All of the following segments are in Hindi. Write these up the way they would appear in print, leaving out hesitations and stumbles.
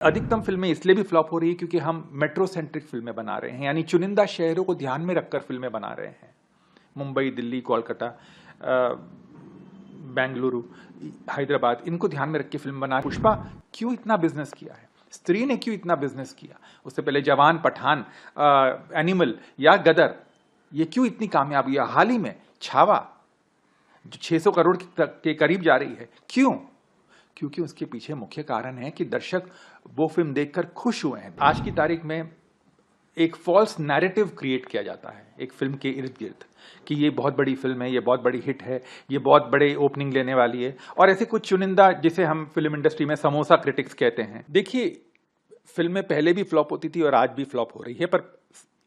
अधिकतम फिल्में इसलिए भी फ्लॉप हो रही है क्योंकि हम मेट्रो सेंट्रिक फिल्में बना रहे हैं, यानी चुनिंदा शहरों को ध्यान में रखकर फिल्में बना रहे हैं। मुंबई, दिल्ली, कोलकाता, बेंगलुरु, हैदराबाद, इनको ध्यान में रख के फिल्म बना। पुष्पा क्यों इतना बिजनेस किया है, स्त्री ने क्यों इतना बिजनेस किया, उससे पहले जवान, पठान, एनिमल या गदर, ये क्यों इतनी कामयाब हुई। हाल ही में छावा जो 600 करोड़ के करीब जा रही है, क्यों? क्योंकि उसके पीछे मुख्य कारण है कि दर्शक वो फिल्म देखकर खुश हुए हैं। आज की तारीख में एक फॉल्स नैरेटिव क्रिएट किया जाता है एक फिल्म के इर्द गिर्द कि ये बहुत बड़ी फिल्म है, ये बहुत बड़ी हिट है, ये बहुत बड़े ओपनिंग लेने वाली है, और ऐसे कुछ चुनिंदा, जिसे हम फिल्म इंडस्ट्री में समोसा क्रिटिक्स कहते हैं। देखिए, फिल्में पहले भी फ्लॉप होती थी और आज भी फ्लॉप हो रही है, पर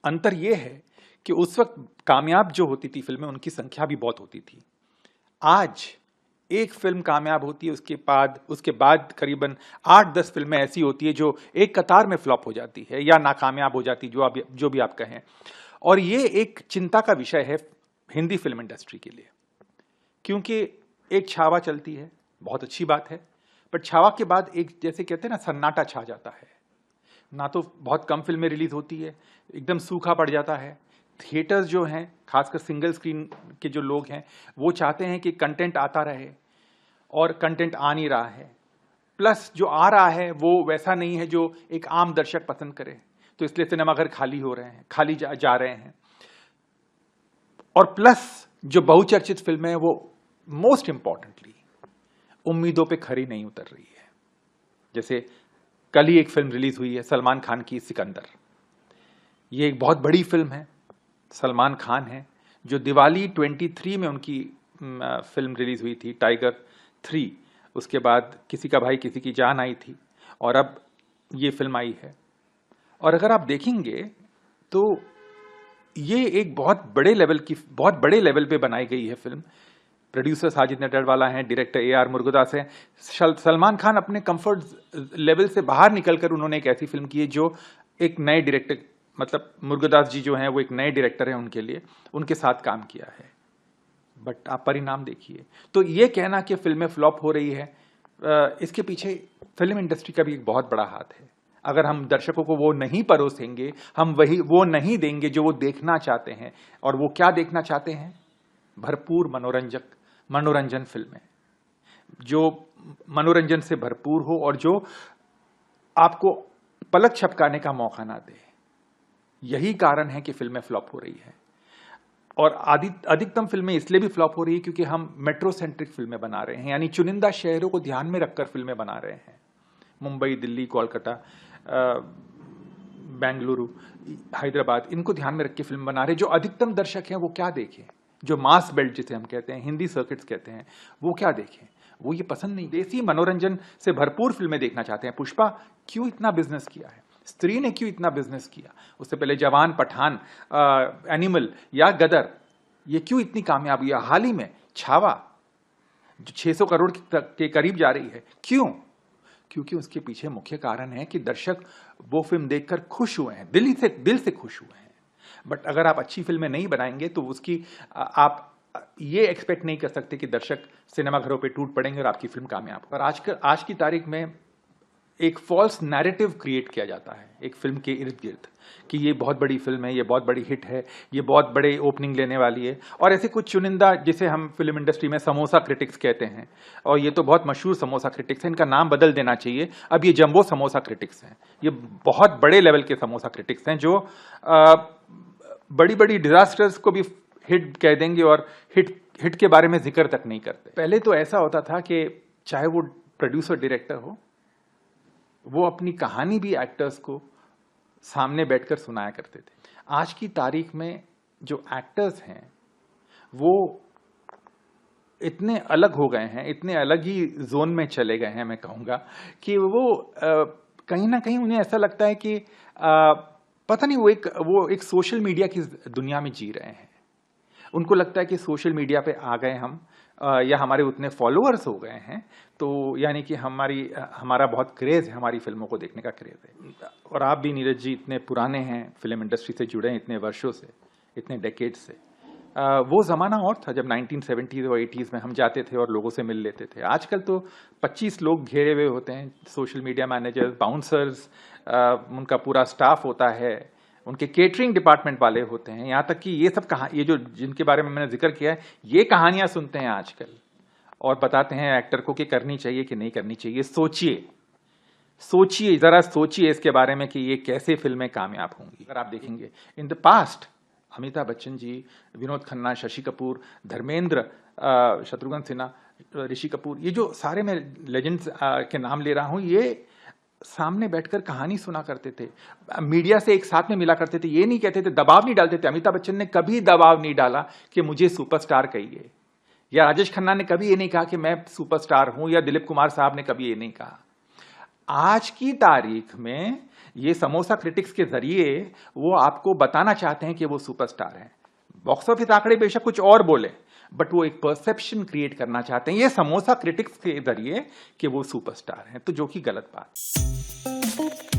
अंतर यह है कि उस वक्त कामयाब जो होती थी फिल्में, उनकी संख्या भी बहुत होती थी। आज एक फिल्म कामयाब होती है, उसके बाद करीबन 8-10 फिल्में ऐसी होती है जो एक कतार में फ्लॉप हो जाती है या नाकामयाब हो जाती, जो भी आप कहें। और ये एक चिंता का विषय है हिंदी फिल्म इंडस्ट्री के लिए, क्योंकि एक छावा चलती है, बहुत अच्छी बात है, पर छावा के बाद एक, जैसे कहते हैं ना, सन्नाटा छा जाता है। ना तो बहुत कम फिल्में रिलीज होती है, एकदम सूखा पड़ जाता है। थिएटर्स जो हैं, खासकर सिंगल स्क्रीन के जो लोग हैं, वो चाहते हैं कि कंटेंट आता रहे, और कंटेंट आ नहीं रहा है। प्लस जो आ रहा है वो वैसा नहीं है जो एक आम दर्शक पसंद करे, तो इसलिए सिनेमाघर खाली हो रहे हैं, खाली जा रहे हैं। और प्लस जो बहुचर्चित फिल्में हैं, वो मोस्ट इंपॉर्टेंटली उम्मीदों पे खरी नहीं उतर रही है। जैसे कल ही एक फिल्म रिलीज हुई है, सलमान खान की सिकंदर। ये एक बहुत बड़ी फिल्म है, सलमान खान है, जो दिवाली 23 में उनकी फिल्म रिलीज हुई थी, टाइगर 3। उसके बाद किसी का भाई किसी की जान आई थी, और अब ये फिल्म आई है। और अगर आप देखेंगे तो ये एक बहुत बड़े लेवल पे बनाई गई है फिल्म। प्रोड्यूसर साजिद नडियाडवाला हैं, डायरेक्टर AR मुरुगदास हैं। सलमान खान अपने कंफर्ट लेवल से बाहर निकलकर उन्होंने एक ऐसी फिल्म की है जो एक नए डायरेक्टर, मतलब मुरुगदास जी जो हैं वो एक नए डायरेक्टर हैं, उनके लिए उनके साथ काम किया है। बट आप परिणाम देखिए। तो ये कहना कि फिल्में फ्लॉप हो रही है, इसके पीछे फिल्म इंडस्ट्री का भी एक बहुत बड़ा हाथ है। अगर हम दर्शकों को वो नहीं परोसेंगे, हम वो नहीं देंगे जो वो देखना चाहते हैं, और वो क्या देखना चाहते हैं? भरपूर मनोरंजन फिल्में, जो मनोरंजन से भरपूर हो और जो आपको पलक झपकाने का मौका ना दे। यही कारण है कि फिल्में फ्लॉप हो रही है। और अधिकतम फिल्में इसलिए भी फ्लॉप हो रही है क्योंकि हम मेट्रो सेंट्रिक फिल्में बना रहे हैं, यानी चुनिंदा शहरों को ध्यान में रखकर फिल्में बना रहे हैं। मुंबई, दिल्ली, कोलकाता, बेंगलुरु, हैदराबाद, इनको ध्यान में रख के फिल्म बना रहे हैं। जो अधिकतम दर्शक हैं वो क्या देखें, जो मास बेल्ट जिसे हम कहते हैं, हिंदी सर्किट्स कहते हैं, वो क्या देखें? वो ये पसंद नहीं, देसी मनोरंजन से भरपूर फिल्में देखना चाहते हैं। पुष्पा क्यों इतना बिजनेस किया है, स्त्री ने क्यों इतना बिजनेस किया, उससे पहले जवान, पठान, एनिमल या गदर, ये क्यों इतनी कामयाब हुई। हाल ही में छावा जो 600 करोड़ के करीब जा रही है, क्यों? क्योंकि उसके पीछे मुख्य कारण है कि दर्शक वो फिल्म देखकर खुश हुए हैं, दिल से खुश हुए हैं। बट अगर आप अच्छी फिल्में नहीं बनाएंगे तो उसकी आप ये एक्सपेक्ट नहीं कर सकते कि दर्शक सिनेमाघरों पे टूट पड़ेंगे और आपकी फिल्म कामयाब हो। पर आज की तारीख में एक फॉल्स नैरेटिव क्रिएट किया जाता है एक फिल्म के इर्द गिर्द कि ये बहुत बड़ी फिल्म है, ये बहुत बड़ी हिट है, ये बहुत बड़े ओपनिंग लेने वाली है, और ऐसे कुछ चुनिंदा, जिसे हम फिल्म इंडस्ट्री में समोसा क्रिटिक्स कहते हैं। और ये तो बहुत मशहूर समोसा क्रिटिक्स है, इनका नाम बदल देना चाहिए, अब ये जंबो समोसा क्रिटिक्स हैं। ये बहुत बड़े लेवल के समोसा क्रिटिक्स हैं जो बड़ी बड़ी डिजास्टर्स को भी हिट कह देंगे और हिट के बारे में जिक्र तक नहीं करते। पहले तो ऐसा होता था कि चाहे वो प्रोड्यूसर डायरेक्टर हो, वो अपनी कहानी भी एक्टर्स को सामने बैठकर सुनाया करते थे। आज की तारीख में जो एक्टर्स हैं वो इतने अलग हो गए हैं, इतने अलग ही जोन में चले गए हैं, मैं कहूँगा कि वो कहीं ना कहीं उन्हें ऐसा लगता है कि पता नहीं, वो एक सोशल मीडिया की दुनिया में जी रहे हैं। उनको लगता है कि सोशल मीडिया पे आ गए हम, या हमारे उतने फॉलोअर्स हो गए हैं, तो यानी कि हमारा बहुत क्रेज है, हमारी फिल्मों को देखने का क्रेज है। और आप भी नीरज जी इतने पुराने हैं, फिल्म इंडस्ट्री से जुड़े हैं इतने वर्षों से, इतने डेकेड से, वो ज़माना और था जब 1970s और 80s में हम जाते थे और लोगों से मिल लेते थे। आजकल तो 25 लोग घेरे हुए होते हैं, सोशल मीडिया मैनेजर्स, बाउंसर्स, उनका पूरा स्टाफ होता है, उनके केटरिंग डिपार्टमेंट वाले होते हैं, यहाँ तक कि ये सब ये जो जिनके बारे में मैंने जिक्र किया है, ये कहानियां सुनते हैं आजकल और बताते हैं एक्टर को कि करनी चाहिए कि नहीं करनी चाहिए। सोचिए, जरा सोचिए इसके बारे में कि ये कैसे फिल्में कामयाब होंगी। अगर आप देखेंगे in the past, Amitabh Bachchan ji, Vinod Khanna, Shashi Kapoor, Dharmendra, Shatrughan Sinha, Rishi Kapoor, ये जो सारे मैं लेजेंड्स के नाम ले रहा हूं, ये सामने बैठकर कहानी सुना करते थे, मीडिया से एक साथ में मिला करते थे। ये नहीं कहते थे, दबाव नहीं डालते थे। अमिताभ बच्चन ने कभी दबाव नहीं डाला कि मुझे सुपरस्टार कहिए, या राजेश खन्ना ने कभी ये नहीं कहा कि मैं सुपरस्टार हूं, या दिलीप कुमार साहब ने कभी ये नहीं कहा। आज की तारीख में ये समोसा क्रिटिक्स के जरिए वो आपको बताना चाहते हैं कि वो सुपरस्टार हैं। बॉक्स ऑफिस आंकड़े बेशक कुछ और बोले, बट वो एक परसेप्शन क्रिएट करना चाहते हैं ये समोसा क्रिटिक्स के जरिए कि वो सुपरस्टार हैं, तो जो कि गलत बात।